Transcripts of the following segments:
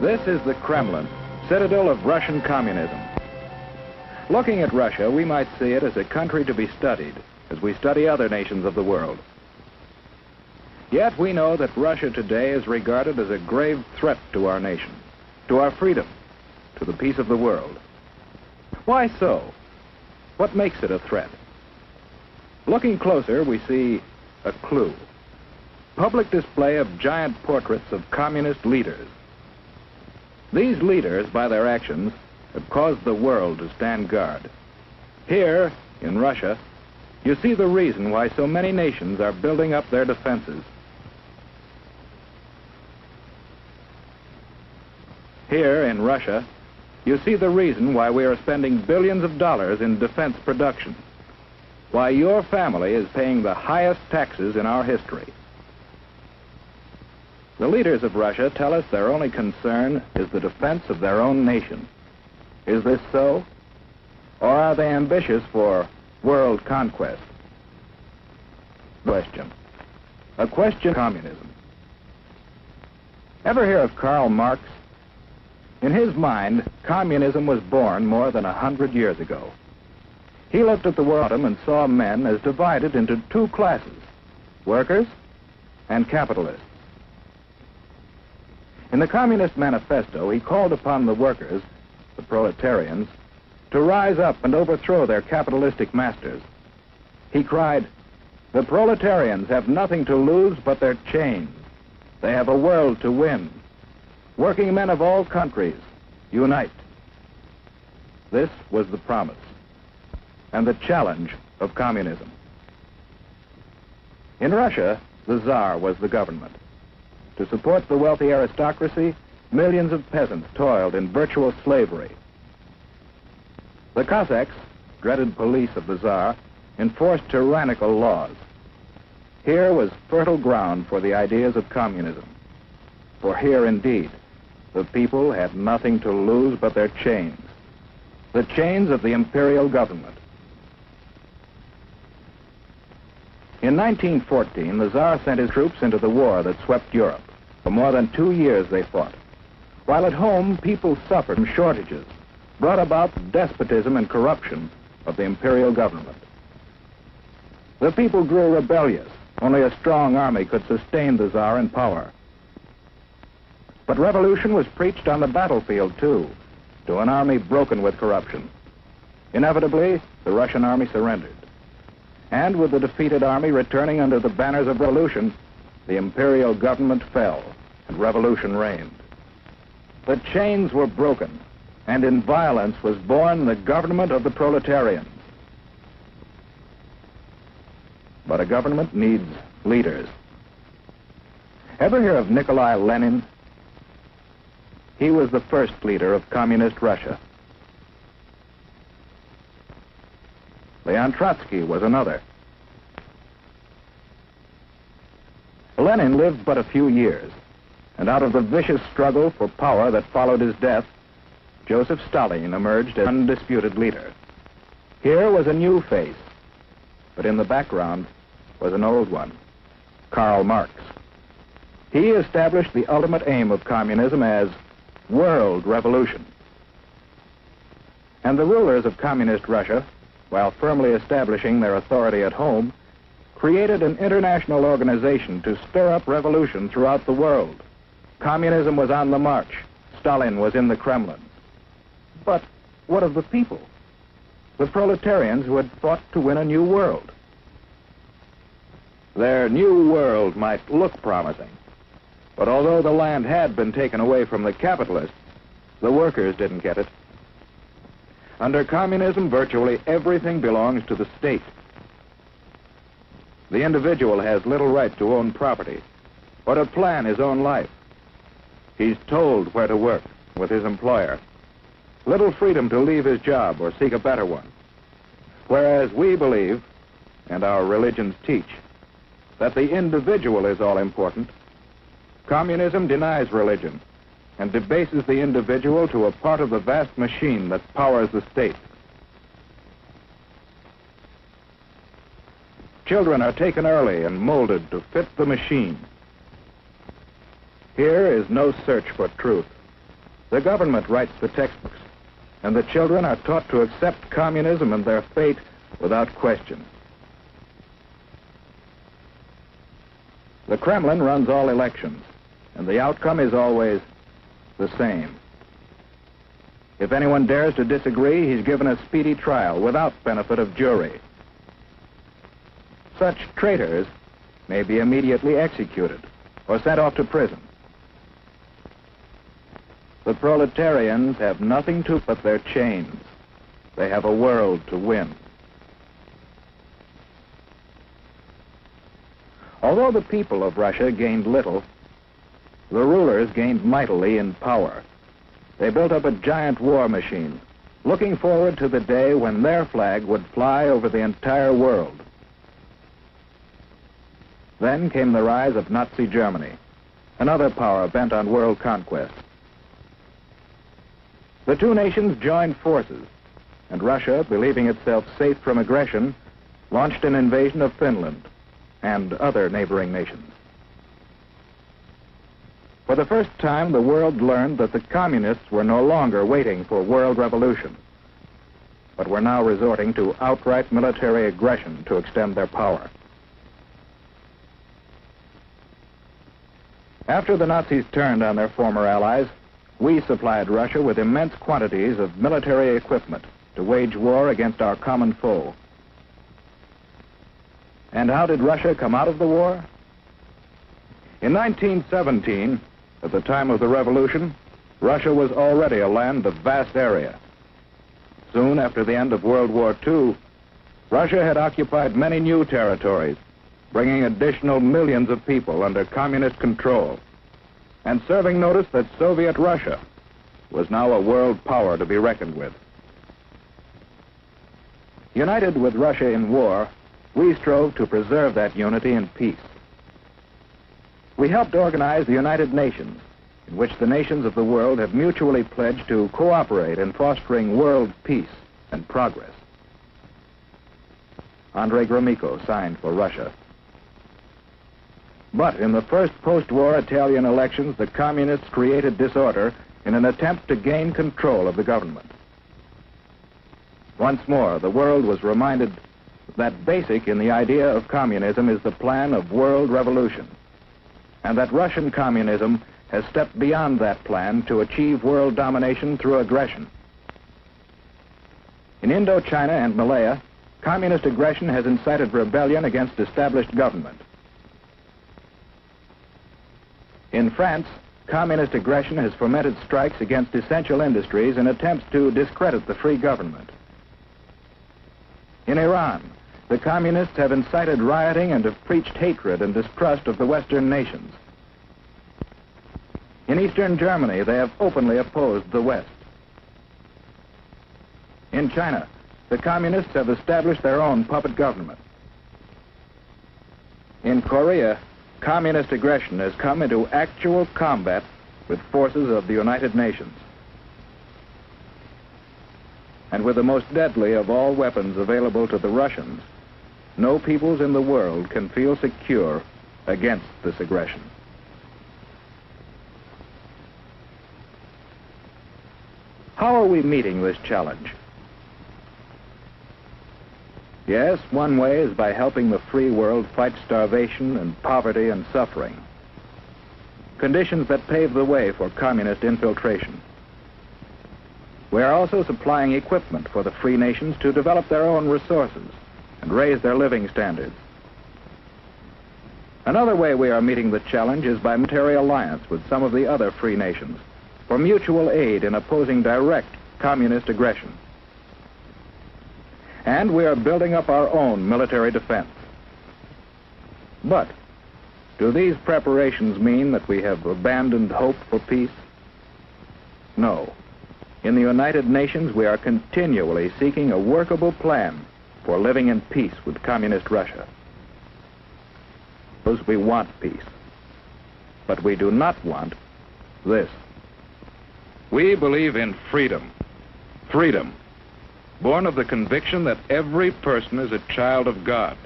This is the Kremlin, citadel of Russian communism. Looking at Russia, we might see it as a country to be studied, as we study other nations of the world. Yet we know that Russia today is regarded as a grave threat to our nation, to our freedom, to the peace of the world. Why so? What makes it a threat? Looking closer, we see a clue. Public display of giant portraits of communist leaders. These leaders, by their actions, have caused the world to stand guard. Here, in Russia, you see the reason why so many nations are building up their defenses. Here, in Russia, you see the reason why we are spending billions of dollars in defense production, why your family is paying the highest taxes in our history. The leaders of Russia tell us their only concern is the defense of their own nation. Is this so? Or are they ambitious for world conquest? Question. A question of communism. Ever hear of Karl Marx? In his mind, communism was born more than 100 years ago. He looked at the world and saw men as divided into two classes, workers and capitalists. In the Communist Manifesto, he called upon the workers, the proletarians, to rise up and overthrow their capitalistic masters. He cried, "The proletarians have nothing to lose but their chains. They have a world to win. Working men of all countries, unite." This was the promise and the challenge of communism. In Russia, the Tsar was the government. To support the wealthy aristocracy, millions of peasants toiled in virtual slavery. The Cossacks, dreaded police of the Tsar, enforced tyrannical laws. Here was fertile ground for the ideas of communism. For here, indeed, the people had nothing to lose but their chains, the chains of the imperial government. In 1914, the Tsar sent his troops into the war that swept Europe. For more than 2 years they fought. While at home, people suffered from shortages, brought about the despotism and corruption of the imperial government. The people grew rebellious. Only a strong army could sustain the Tsar in power. But revolution was preached on the battlefield, too, to an army broken with corruption. Inevitably, the Russian army surrendered. And with the defeated army returning under the banners of revolution, the imperial government fell and revolution reigned. The chains were broken, and in violence was born the government of the proletarians. But a government needs leaders. Ever hear of Nikolai Lenin? He was the first leader of communist Russia. Leon Trotsky was another. Lenin lived but a few years, and out of the vicious struggle for power that followed his death, Joseph Stalin emerged as undisputed leader. Here was a new face, but in the background was an old one, Karl Marx. He established the ultimate aim of communism as world revolution. And the rulers of communist Russia, while firmly establishing their authority at home, created an international organization to stir up revolution throughout the world. Communism was on the march. Stalin was in the Kremlin. But what of the people? The proletarians who had fought to win a new world. Their new world might look promising, but although the land had been taken away from the capitalists, the workers didn't get it. Under communism, virtually everything belongs to the state. The individual has little right to own property or to plan his own life. He's told where to work with his employer. Little freedom to leave his job or seek a better one. Whereas we believe, and our religions teach, that the individual is all important, communism denies religion and debases the individual to a part of the vast machine that powers the state. Children are taken early and molded to fit the machine. Here is no search for truth, The government writes the textbooks, and the children are taught to accept communism and their fate without question. The Kremlin runs all elections, and the outcome is always the same. If anyone dares to disagree, he's given a speedy trial without benefit of jury. Such traitors may be immediately executed or sent off to prison. The proletarians have nothing to but their chains. They have a world to win. Although the people of Russia gained little, the rulers gained mightily in power. They built up a giant war machine, looking forward to the day when their flag would fly over the entire world. Then came the rise of Nazi Germany, another power bent on world conquest. The two nations joined forces, and Russia, believing itself safe from aggression, launched an invasion of Finland and other neighboring nations. For the first time, the world learned that the communists were no longer waiting for world revolution, but were now resorting to outright military aggression to extend their power. After the Nazis turned on their former allies, we supplied Russia with immense quantities of military equipment to wage war against our common foe. And how did Russia come out of the war? In 1917, at the time of the revolution, Russia was already a land of vast area. Soon after the end of World War II, Russia had occupied many new territories, bringing additional millions of people under communist control, and serving notice that Soviet Russia was now a world power to be reckoned with. United with Russia in war, we strove to preserve that unity in peace. We helped organize the United Nations, in which the nations of the world have mutually pledged to cooperate in fostering world peace and progress. Andrei Gromyko signed for Russia. But in the first post-war Italian elections, the communists created disorder in an attempt to gain control of the government. Once more, the world was reminded that basic in the idea of communism is the plan of world revolution, and that Russian communism has stepped beyond that plan to achieve world domination through aggression. In Indochina and Malaya, communist aggression has incited rebellion against established government. In France, communist aggression has fomented strikes against essential industries in attempts to discredit the free government. In Iran, the communists have incited rioting and have preached hatred and distrust of the Western nations. In Eastern Germany, they have openly opposed the West. In China, the communists have established their own puppet government. In Korea, communist aggression has come into actual combat with forces of the United Nations. And with the most deadly of all weapons available to the Russians, no peoples in the world can feel secure against this aggression. How are we meeting this challenge? Yes, one way is by helping the free world fight starvation and poverty and suffering, conditions that pave the way for communist infiltration. We are also supplying equipment for the free nations to develop their own resources and raise their living standards. Another way we are meeting the challenge is by military alliance with some of the other free nations for mutual aid in opposing direct communist aggression. And we are building up our own military defense. But do these preparations mean that we have abandoned hope for peace? No. In the United Nations, we are continually seeking a workable plan for living in peace with communist Russia. Because we want peace. But we do not want this. We believe in freedom. Freedom, born of the conviction that every person is a child of God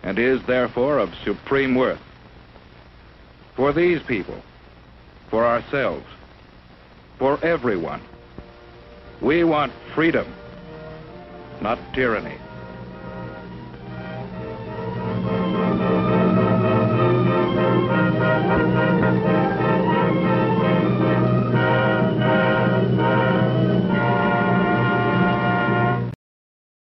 and is therefore of supreme worth. For these people, for ourselves, for everyone. We want freedom, not tyranny.